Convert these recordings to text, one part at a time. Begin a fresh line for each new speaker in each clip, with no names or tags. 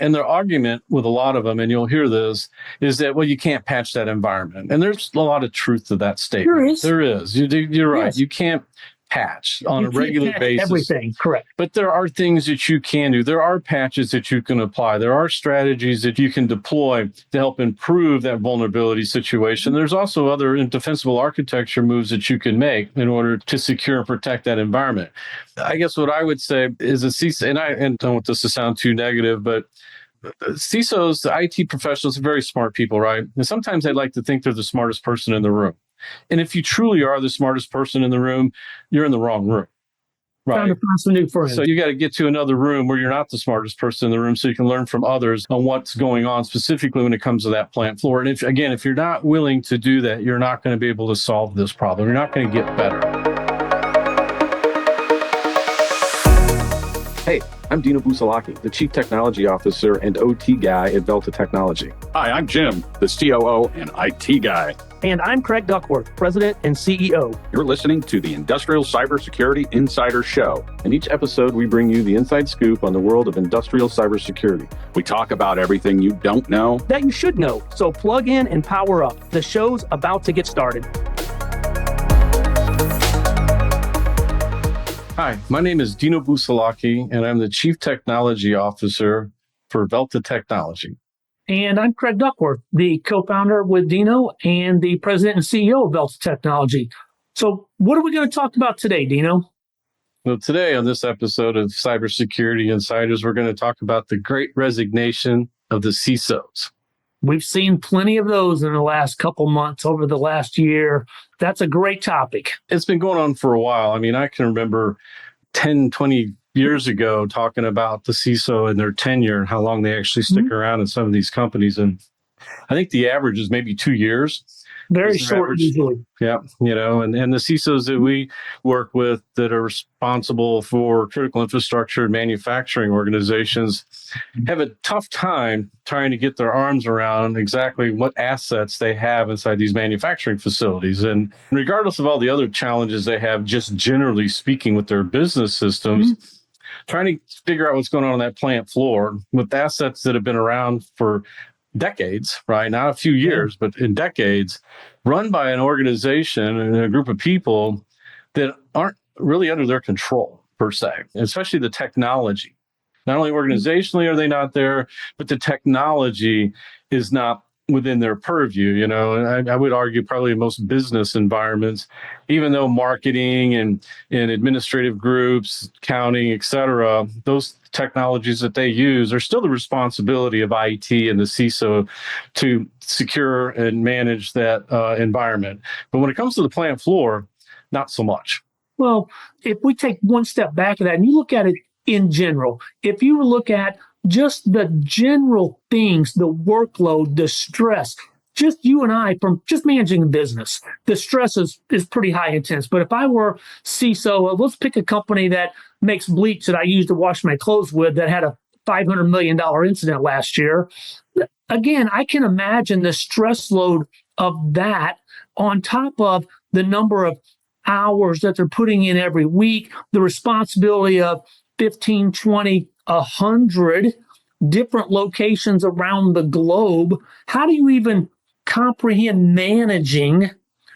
And their argument with a lot of them, and you'll hear this, is that, well, you can't patch that environment. And there's a lot of truth to that statement. There is. You're right. Yes. You can't patch on a regular basis.
Everything, correct.
But there are things that you can do. There are patches that you can apply. There are strategies that you can deploy to help improve that vulnerability situation. There's also other defensible architecture moves that you can make in order to secure and protect that environment. I guess what I would say is a CISO, and I don't want this to sound too negative, but CISOs, the IT professionals, are very smart people, right? And sometimes they like to think they're the smartest person in the room. And if you truly are the smartest person in the room, you're in the wrong room. Right. So you got to get to another room where you're not the smartest person in the room so you can learn from others on what's going on, specifically when it comes to that plant floor. And if you're not willing to do that, you're not going to be able to solve this problem. You're not going to get better.
Hey, I'm Dino Busalachi, the Chief Technology Officer and OT guy at Velta Technology.
Hi, I'm Jim, the COO and IT guy.
And I'm Craig Duckworth, President and CEO.
You're listening to the Industrial Cybersecurity Insider Show.
In each episode, we bring you the inside scoop on the world of industrial cybersecurity.
We talk about everything you don't know
that you should know. So plug in and power up. The show's about to get started.
Hi, my name is Dino Busalachi, and I'm the Chief Technology Officer for Velta Technology.
And I'm Craig Duckworth, the co-founder with Dino and the president and CEO of Velta Technology. So what are we going to talk about today, Dino?
Well, today on this episode of Cybersecurity Insiders, we're going to talk about the great resignation of the CISOs.
We've seen plenty of those in the last couple months, over the last year. That's a great topic.
It's been going on for a while. I mean, I can remember 10, 20 years ago talking about the CISO and their tenure and how long they actually stick around in some of these companies. And I think the average is maybe 2 years.
Very short usually.
Yeah, and the CISOs that we work with that are responsible for critical infrastructure and manufacturing organizations have a tough time trying to get their arms around exactly what assets they have inside these manufacturing facilities. And regardless of all the other challenges they have, just generally speaking with their business systems, trying to figure out what's going on that plant floor with assets that have been around for decades, right? Not a few years, but in decades, run by an organization and a group of people that aren't really under their control per se, especially the technology. Not only organizationally are they not there, but the technology is not within their purview. And I would argue probably in most business environments, even though marketing and administrative groups, accounting, et cetera, those technologies that they use are still the responsibility of IT and the CISO to secure and manage that environment. But when it comes to the plant floor, not so much.
Well, if we take one step back of that and you look at it in general, if you look at just the general things, the workload, the stress, just you and I from just managing the business, the stress is pretty high intense. But if I were CISO, let's pick a company that makes bleach that I use to wash my clothes with that had a $500 million incident last year. Again, I can imagine the stress load of that on top of the number of hours that they're putting in every week, the responsibility of 15, 20, 100 different locations around the globe. How do you even comprehend managing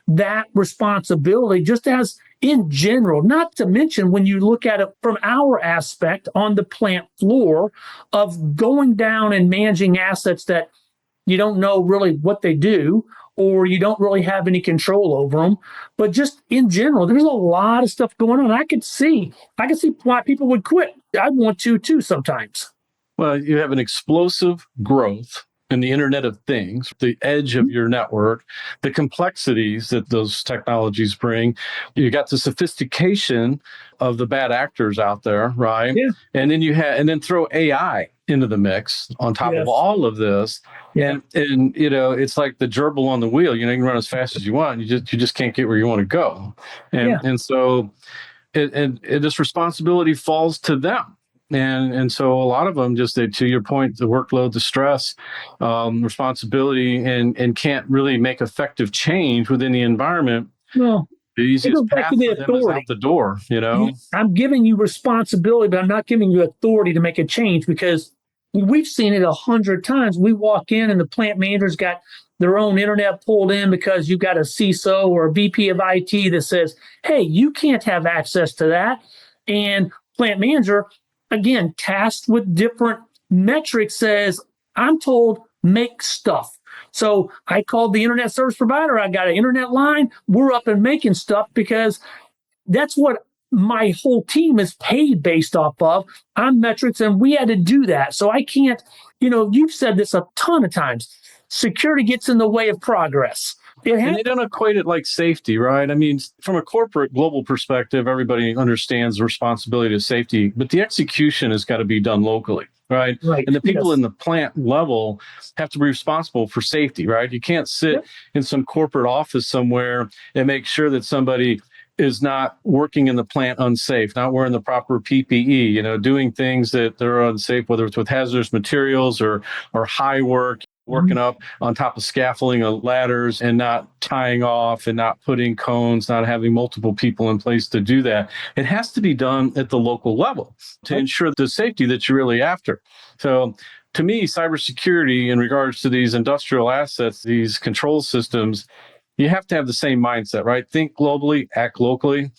that responsibility just as in general, not to mention when you look at it from our aspect on the plant floor of going down and managing assets that you don't know really what they do, or you don't really have any control over them. But just in general, there's a lot of stuff going on. I could see why people would quit. I'd want to too sometimes.
Well, you have an explosive growth in the Internet of Things, the edge of your network, the complexities that those technologies bring. You got the sophistication of the bad actors out there, right? Yeah. And then throw AI into the mix on top of all of this. Yeah. And it's like the gerbil on the wheel. You can run as fast as you want. You just can't get where you want to go. And so this responsibility falls to them. And so a lot of them just, to your point, the workload, the stress, responsibility, and can't really make effective change within the environment.
Well,
the easiest path for them is out the door,
I'm giving you responsibility, but I'm not giving you authority to make a change because We've seen it 100 times. We walk in and the plant manager's got their own internet pulled in because you've got a CISO or a VP of IT that says, hey, you can't have access to that. And plant manager, again, tasked with different metrics, says, I'm told make stuff. So I called the internet service provider. I got an internet line. We're up and making stuff because that's what my whole team is paid based off of on metrics. And we had to do that. So I can't, you've said this a ton of times. Security gets in the way of progress.
And they don't equate it like safety, right? I mean, from a corporate global perspective, everybody understands the responsibility of safety, but the execution has got to be done locally, right? And the people in the plant level have to be responsible for safety, right? You can't sit in some corporate office somewhere and make sure that somebody is not working in the plant unsafe, not wearing the proper PPE, doing things that are unsafe, whether it's with hazardous materials or high work, working up on top of scaffolding or ladders and not tying off and not putting cones, not having multiple people in place to do that. It has to be done at the local level to ensure the safety that you're really after. So to me, cybersecurity in regards to these industrial assets, these control systems, you have to have the same mindset, right? Think globally, act locally.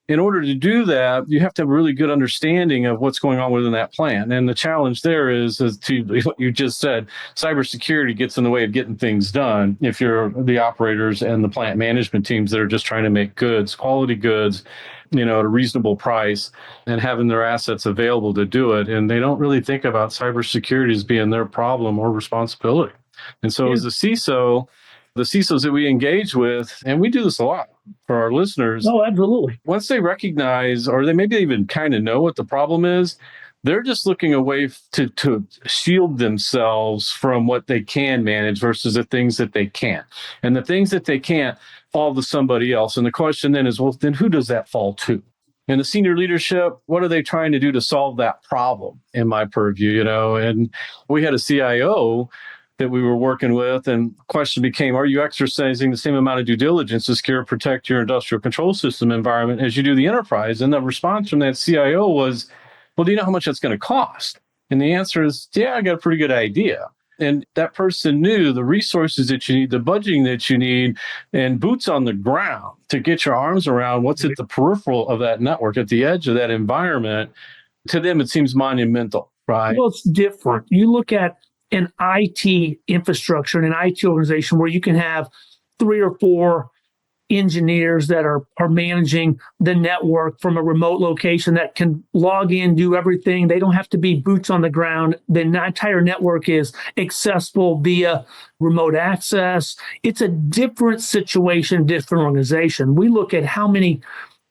In order to do that, you have to have a really good understanding of what's going on within that plant. And the challenge there is to what you just said, cybersecurity gets in the way of getting things done if you're the operators and the plant management teams that are just trying to make goods, quality goods, at a reasonable price and having their assets available to do it. And they don't really think about cybersecurity as being their problem or responsibility. And so as a CISO, the CISOs that we engage with, and we do this a lot for our listeners.
Oh, absolutely.
Once they recognize, or they maybe even kind of know what the problem is, they're just looking away to shield themselves from what they can manage versus the things that they can't. And the things that they can't fall to somebody else. And the question then is, well, then who does that fall to? And the senior leadership, what are they trying to do to solve that problem in my purview? And we had a CIO that we were working with, and the question became, are you exercising the same amount of due diligence to secure and protect your industrial control system environment as you do the enterprise? And the response from that CIO was, well, do you know how much that's going to cost? And the answer is, yeah, I got a pretty good idea. And that person knew the resources that you need, the budgeting that you need, and boots on the ground to get your arms around what's at the peripheral of that network, at the edge of that environment. To them, it seems monumental, right?
Well, it's different. You look at an IT infrastructure and an IT organization where you can have 3 or 4 engineers that are managing the network from a remote location that can log in, do everything. They don't have to be boots on the ground. The entire network is accessible via remote access. It's a different situation, different organization. We look at how many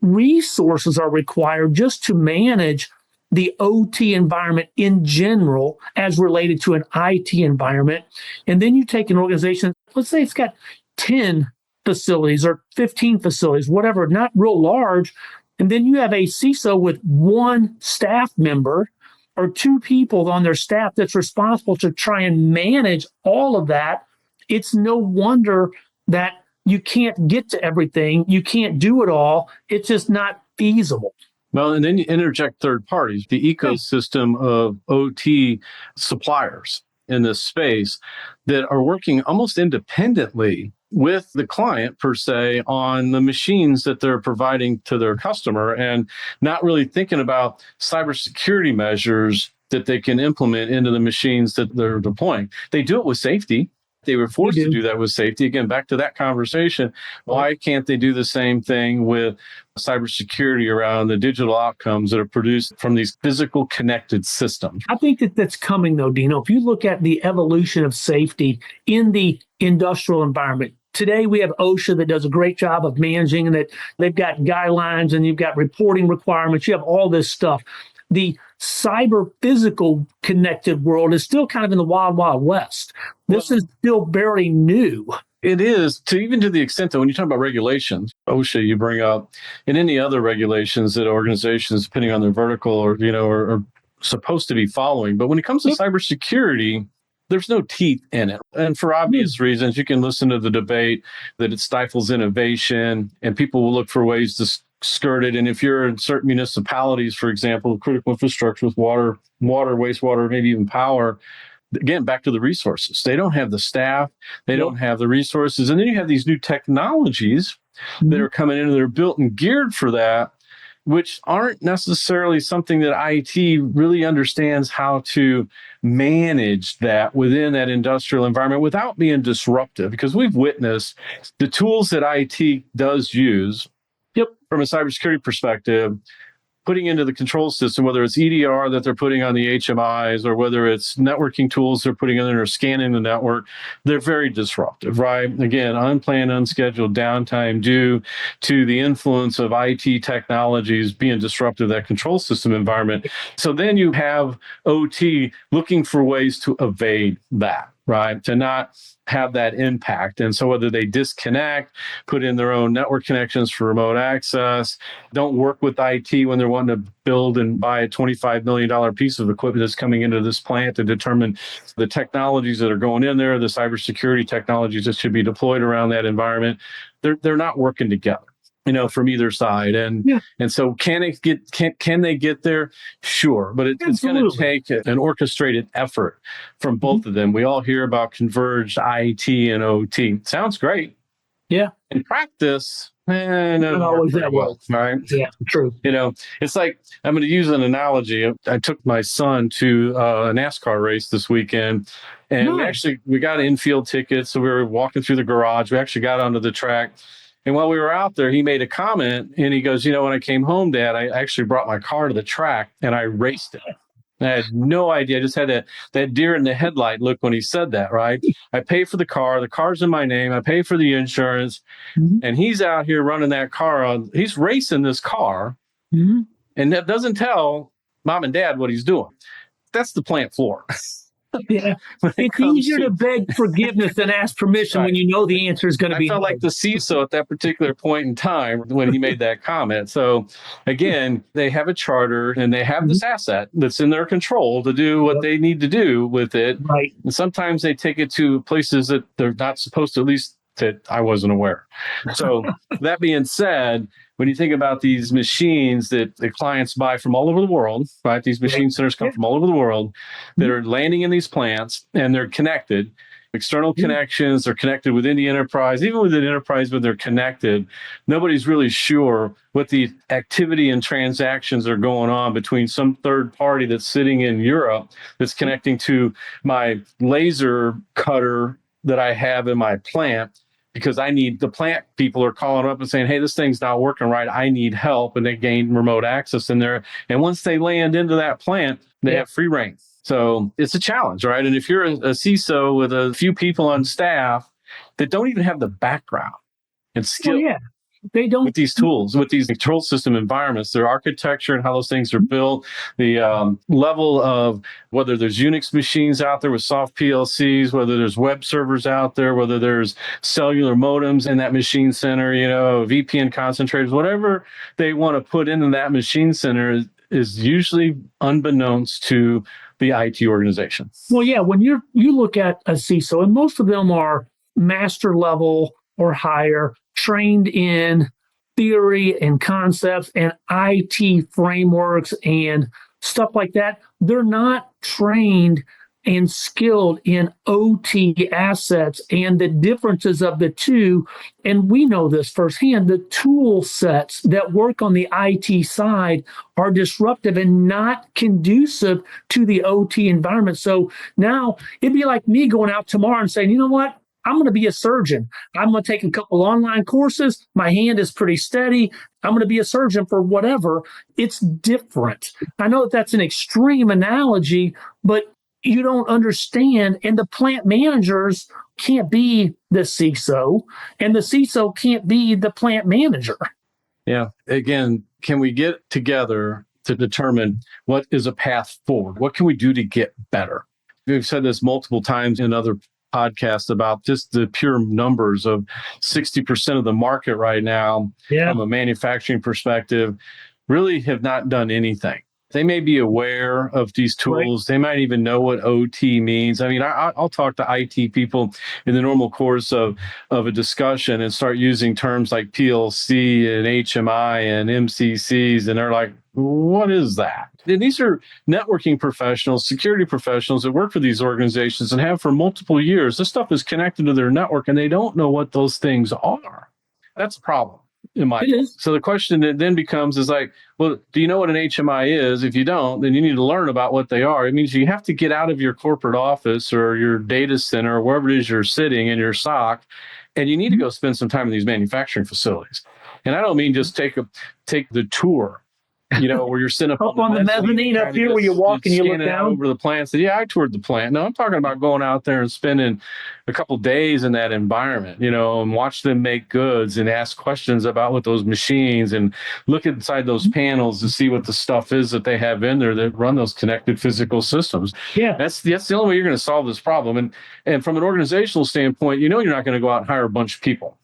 resources are required just to manage the OT environment in general as related to an IT environment. And then you take an organization, let's say it's got 10 facilities or 15 facilities, whatever, not real large. And then you have a CISO with 1 staff member or 2 people on their staff that's responsible to try and manage all of that. It's no wonder that you can't get to everything. You can't do it all. It's just not feasible.
Well, and then you interject third parties, the ecosystem of OT suppliers in this space that are working almost independently with the client per se on the machines that they're providing to their customer and not really thinking about cybersecurity measures that they can implement into the machines that they're deploying. They do it with safety. They were forced to do that with safety. Again, back to that conversation. Why can't they do the same thing with cybersecurity around the digital outcomes that are produced from these physical connected systems?
I think that's coming, though, Dino. If you look at the evolution of safety in the industrial environment, today we have OSHA that does a great job of managing, and that they've got guidelines and you've got reporting requirements. You have all this stuff. The cyber physical connected world is still kind of in the wild, wild west. This is still very new.
It is, even to the extent that when you talk about regulations, OSHA you bring up, and any other regulations that organizations, depending on their vertical or are supposed to be following. But when it comes to cybersecurity, there's no teeth in it. And for obvious reasons, you can listen to the debate that it stifles innovation and people will look for ways skirted. And if you're in certain municipalities, for example, critical infrastructure with water, wastewater, maybe even power, again, back to the resources. They don't have the staff, they don't have the resources. And then you have these new technologies that are coming in that are built and geared for that, which aren't necessarily something that IT really understands how to manage that within that industrial environment without being disruptive. Because we've witnessed the tools that IT does use from a cybersecurity perspective, putting into the control system, whether it's EDR that they're putting on the HMIs or whether it's networking tools they're putting in there or scanning the network, they're very disruptive, right? Again, unplanned, unscheduled downtime due to the influence of IT technologies being disruptive to that control system environment. So then you have OT looking for ways to evade that, right? To not have that impact. And so whether they disconnect, put in their own network connections for remote access, don't work with IT when they're wanting to build and buy a $25 million piece of equipment that's coming into this plant to determine the technologies that are going in there, the cybersecurity technologies that should be deployed around that environment, they're not working together, from either side. And so can they get there? Sure. But it's going to take an orchestrated effort from both of them. We all hear about converged IT and OT. Sounds great.
Yeah.
In practice, not
always that well.
Right?
Yeah, true.
It's like, I'm going to use an analogy. I took my son to a NASCAR race this weekend, and we got infield tickets. So we were walking through the garage. We actually got onto the track. And while we were out there, he made a comment and he goes, when I came home, Dad, I actually brought my car to the track and I raced it. And I had no idea. I just had that deer in the headlight look when he said that, right? I pay for the car's in my name. I pay for the insurance. And he's out here running that car he's racing this car. And that doesn't tell Mom and Dad what he's doing. That's the plant floor.
Yeah, it's easier to beg forgiveness than ask permission when you know the answer is going to be.
I felt like the CISO at that particular point in time when he made that comment. So again, they have a charter and they have this asset that's in their control to do what they need to do with it.
Right.
And sometimes they take it to places that they're not supposed to, at least that I wasn't aware. So that being said, when you think about these machines that the clients buy from all over the world, right? These machine centers come from all over the world that are landing in these plants and they're connected. External connections, they're connected within the enterprise. Even within the enterprise, when they're connected, nobody's really sure what the activity and transactions are going on between some third party that's sitting in Europe that's connecting to my laser cutter that I have in my plant. Because the plant people are calling up and saying, hey, this thing's not working right. I need help. And they gain remote access in there. And once they land into that plant, they have free reign. So it's a challenge, right? And if you're a CISO with a few people on staff that don't even have the background and skill
they don't
with these tools, with these control system environments, their architecture and how those things are built, the level of whether there's Unix machines out there with soft PLCs, whether there's web servers out there, whether there's cellular modems in that machine center, VPN concentrators, whatever they want to put into that machine center is usually unbeknownst to the IT organization.
Well, yeah, when you look at a CISO, and most of them are master level or higher, trained in theory and concepts and IT frameworks and stuff like that. They're not trained and skilled in OT assets and the differences of the two. And we know this firsthand. The tool sets that work on the IT side are disruptive and not conducive to the OT environment. So now it'd be like me going out tomorrow and saying, you know what? I'm going to be a surgeon. I'm going to take a couple online courses. My hand is pretty steady. I'm going to be a surgeon for whatever. It's different. I know that's an extreme analogy, but you don't understand. And the plant managers can't be the CISO, and the CISO can't be the plant manager.
Yeah. Again, can we get together to determine what is a path forward? What can we do to get better? We've said this multiple times in other podcasts about just the pure numbers of 60% of the market right now from a manufacturing perspective really have not done anything. They may be aware of these tools. They might even know what OT means. I mean, I'll talk to IT people in the normal course of a discussion and start using terms like PLC and HMI and MCCs, and they're like, what is that? And these are networking professionals, security professionals that work for these organizations and have for multiple years. This stuff is connected to their network, and they don't know what those things are. That's a problem. So the question that then becomes is like, well, do you know what an HMI is? If you don't, then you need to learn about what they are. It means you have to get out of your corporate office or your data center or wherever it is you're sitting in your SOC, and you need to go spend some time in these manufacturing facilities. And I don't mean just take the tour, where you're sitting
up on the mezzanine up here where you walk and you look down
over the plant and say, yeah, I toured the plant. No, I'm talking about going out there and spending a couple of days in that environment, and watch them make goods and ask questions about what those machines and look inside those panels to see what the stuff is that they have in there that run those connected physical systems.
Yeah.
That's the only way you're going to solve this problem. And from an organizational standpoint, you're not going to go out and hire a bunch of people.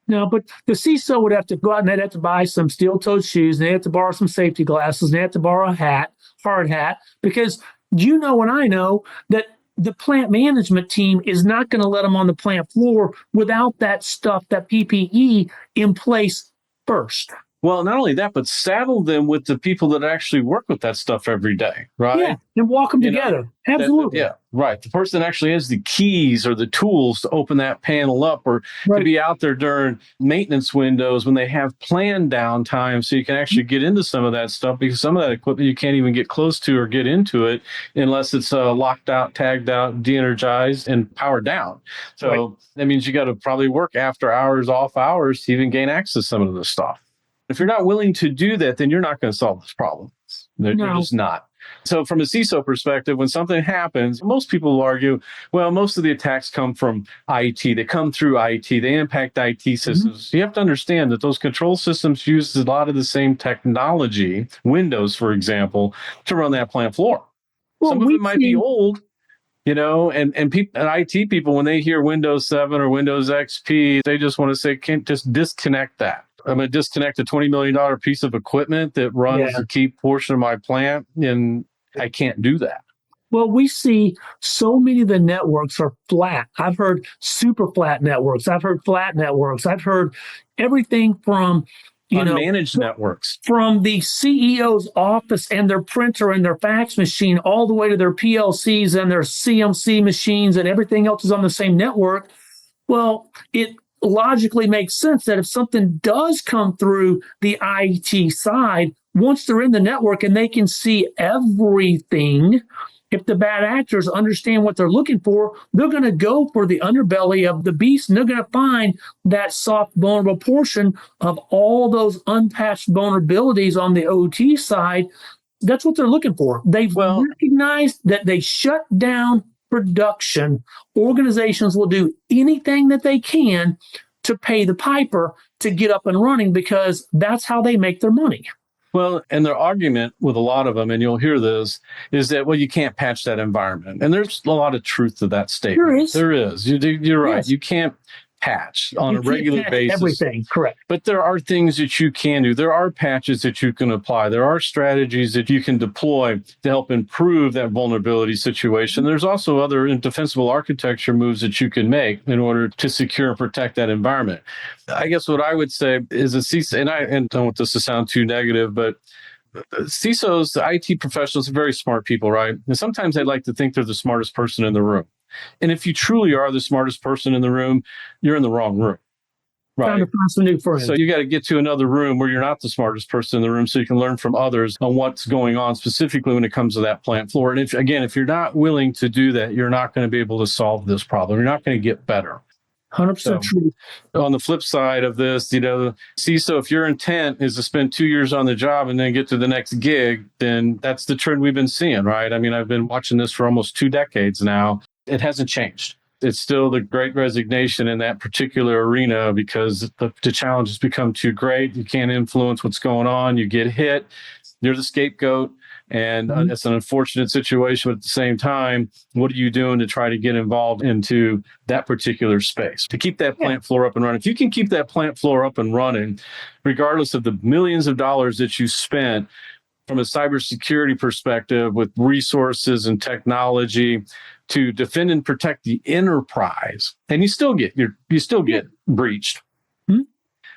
No, but the CISO would have to go out and they'd have to buy some steel-toed shoes, and they have to borrow some safety glasses, and they have to borrow a hat, hard hat, because and I know that the plant management team is not going to let them on the plant floor without that stuff, that PPE in place first.
Well, not only that, but saddle them with the people that actually work with that stuff every day, right?
Yeah, and walk them together. Absolutely.
Right. The person that actually has the keys or the tools to open that panel up or to be out there during maintenance windows when they have planned downtime so you can actually get into some of that stuff, because some of that equipment you can't even get close to or get into it unless it's locked out, tagged out, de-energized, and powered down. So that means you got to probably work after hours, off hours to even gain access to some of this stuff. If you're not willing to do that, then you're not going to solve this problem. You're just not. So from a CISO perspective, when something happens, most people will argue, well, most of the attacks come from IT. They come through IT. They impact IT systems. You have to understand that those control systems use a lot of the same technology, Windows, for example, to run that plant floor. Well, some of it might be old, and IT people, when they hear Windows 7 or Windows XP, they just want to say, can't just disconnect that. I'm going to disconnect a $20 million piece of equipment that runs a key portion of my plant, and I can't do that.
Well, we see so many of the networks are flat. I've heard super flat networks. I've heard flat networks. I've heard everything from,
unmanaged networks,
from the CEO's office and their printer and their fax machine all the way to their PLCs and their CMC machines, and everything else is on the same network. Well, it logically makes sense that if something does come through the IT side, once they're in the network and they can see everything, if the bad actors understand what they're looking for, they're going to go for the underbelly of the beast, and they're going to find that soft, vulnerable portion of all those unpatched vulnerabilities on the OT side. That's what they're looking for. They've recognized that they shut down production. Organizations will do anything that they can to pay the piper to get up and running, because that's how they make their money.
Well, and their argument with a lot of them, and you'll hear this, is that, well, you can't patch that environment. And there's a lot of truth to that statement. There is. You're right. Yes. You can't patch on a regular basis.
Everything, correct.
But there are things that you can do. There are patches that you can apply. There are strategies that you can deploy to help improve that vulnerability situation. There's also other indefensible architecture moves that you can make in order to secure and protect that environment. I guess what I would say is a CISO, and I don't want this to sound too negative, but CISOs, the IT professionals, are very smart people, right? And sometimes they like to think they're the smartest person in the room. And if you truly are the smartest person in the room, you're in the wrong room. Right.
Time to find some new friends.
So you got to get to another room where you're not the smartest person in the room so you can learn from others on what's going on, specifically when it comes to that plant floor. And if you're not willing to do that, you're not going to be able to solve this problem. You're not going to get better.
100% true.
On the flip side of this, CISO, if your intent is to spend 2 years on the job and then get to the next gig, then that's the trend we've been seeing, right? I mean, I've been watching this for almost 2 decades now. It hasn't changed. It's still the great resignation in that particular arena because the challenge has become too great. You can't influence what's going on. You get hit. You're the scapegoat. And it's an unfortunate situation. But at the same time, what are you doing to try to get involved into that particular space to keep that plant floor up and running? If you can keep that plant floor up and running, regardless of the millions of dollars that you spent from a cybersecurity perspective with resources and technology to defend and protect the enterprise. And you still get breached.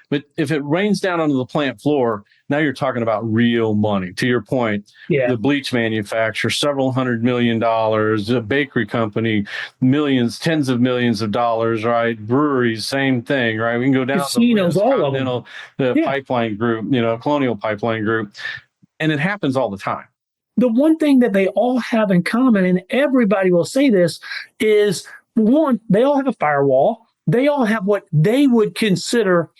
But if it rains down onto the plant floor, now you're talking about real money. To your point, the bleach manufacturer, several $100 million, a bakery company, millions, tens of millions of dollars, right? Breweries, same thing, right? We can go down
Casinos,
the
all of them.
Continental, the pipeline group, Colonial Pipeline Group. And it happens all the time.
The one thing that they all have in common, and everybody will say this, is one, they all have a firewall. They all have what they would consider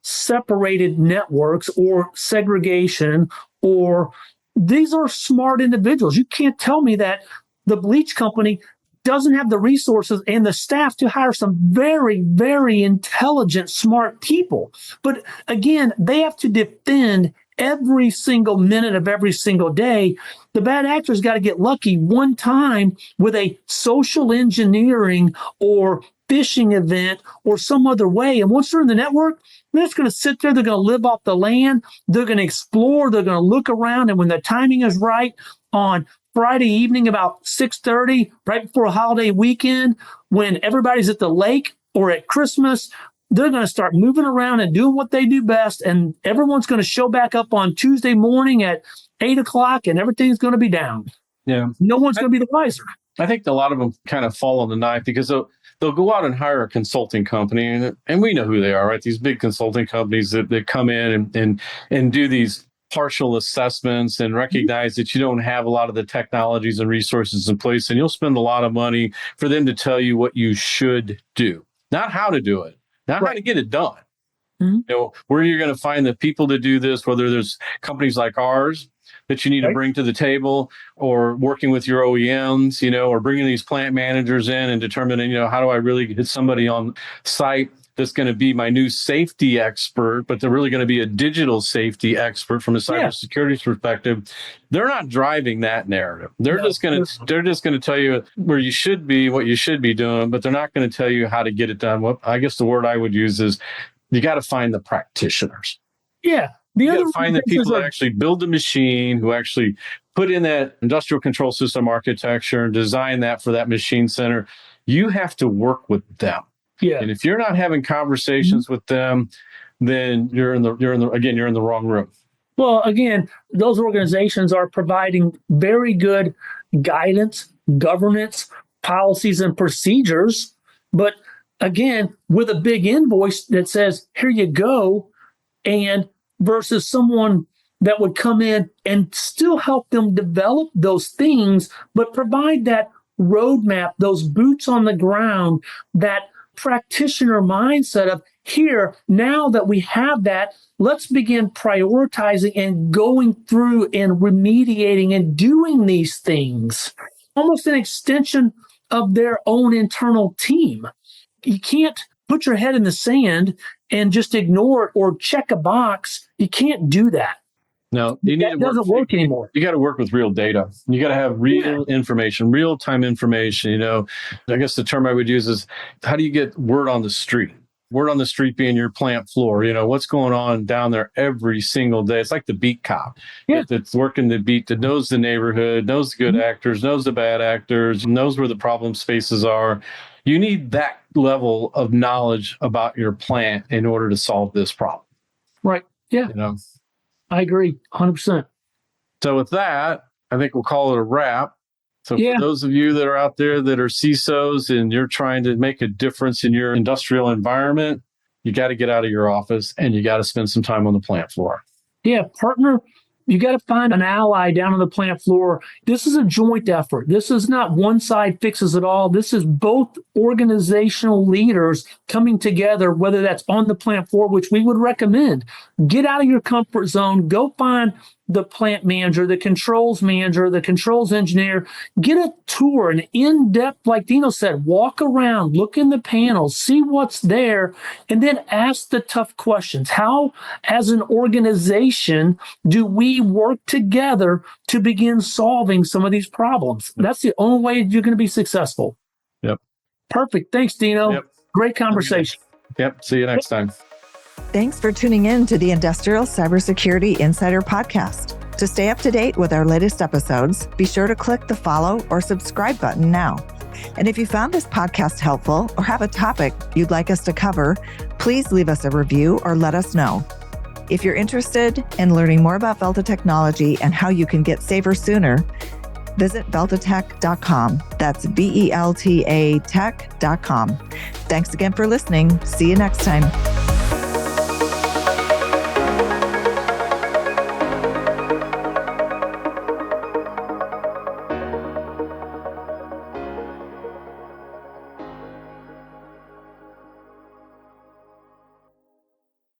separated networks or segregation, or these are smart individuals. You can't tell me that the bleach company doesn't have the resources and the staff to hire some very, very intelligent, smart people. But again, they have to defend every single minute of every single day. The bad actors got to get lucky one time with a social engineering or phishing event or some other way. And once they're in the network, they're just going to sit there. They're going to live off the land. They're going to explore. They're going to look around. And when the timing is right on Friday evening about 6:30, right before a holiday weekend, when everybody's at the lake or at Christmas, they're going to start moving around and doing what they do best. And everyone's going to show back up on Tuesday morning at 8 o'clock and everything's going to be down.
Yeah.
No one's going to be the wiser.
I think a lot of them kind of fall on the knife because they'll go out and hire a consulting company, and we know who they are, right? These big consulting companies that come in and do these partial assessments and recognize that you don't have a lot of the technologies and resources in place, and you'll spend a lot of money for them to tell you what you should do, not how to do it, not how to get it done. Where you're going to find the people to do this, whether there's companies like ours that you need to bring to the table, or working with your OEMs, or bringing these plant managers in and determining, how do I really get somebody on site that's going to be my new safety expert, but they're really going to be a digital safety expert from a cybersecurity perspective. They're not driving that narrative. They're just going to tell you where you should be, what you should be doing, but they're not going to tell you how to get it done. What I guess the word I would use is you got to find the practitioners.
Yeah.
You got to find the people that actually build the machine, who actually put in that industrial control system architecture and design that for that machine center. You have to work with them. Yeah. And if you're not having conversations with them, then you're in the wrong room.
Well, again, those organizations are providing very good guidance, governance, policies, and procedures. But again, with a big invoice that says, here you go, and versus someone that would come in and still help them develop those things, but provide that roadmap, those boots on the ground, that practitioner mindset of, here, now that we have that, let's begin prioritizing and going through and remediating and doing these things. Almost an extension of their own internal team. You can't put your head in the sand and just ignore it or check a box. You can't do that.
No, it
doesn't work anymore.
You got to work with real data. You got to have real information, real-time information. I guess the term I would use is, how do you get word on the street? Word on the street being your plant floor. What's going on down there every single day. It's like the beat cop that's working the beat, that knows the neighborhood, knows the good actors, knows the bad actors, knows where the problem spaces are. You need that level of knowledge about your plant in order to solve this problem.
Right. Yeah. I agree 100%.
So with that, I think we'll call it a wrap. So for those of you that are out there that are CISOs and you're trying to make a difference in your industrial environment, you got to get out of your office and you got to spend some time on the plant floor. Yeah, partner. You got to find an ally down on the plant floor. This is a joint effort. This is not one side fixes it all. This is both organizational leaders coming together, whether that's on the plant floor, which we would recommend. Get out of your comfort zone. Go find the plant manager, the controls manager, the controls engineer. Get a tour, an in-depth, like Dino said, walk around, look in the panels, see what's there, and then ask the tough questions. How, as an organization, do we work together to begin solving some of these problems? That's the only way you're going to be successful. Yep. Perfect. Thanks, Dino. Yep. Great conversation. Yep. See you next time.
Thanks for tuning in to the Industrial Cybersecurity Insider Podcast. To stay up to date with our latest episodes, be sure to click the follow or subscribe button now. And if you found this podcast helpful or have a topic you'd like us to cover, please leave us a review or let us know. If you're interested in learning more about Velta technology and how you can get safer sooner, visit veltatech.com. That's BELTA tech.com. Thanks again for listening. See you next time.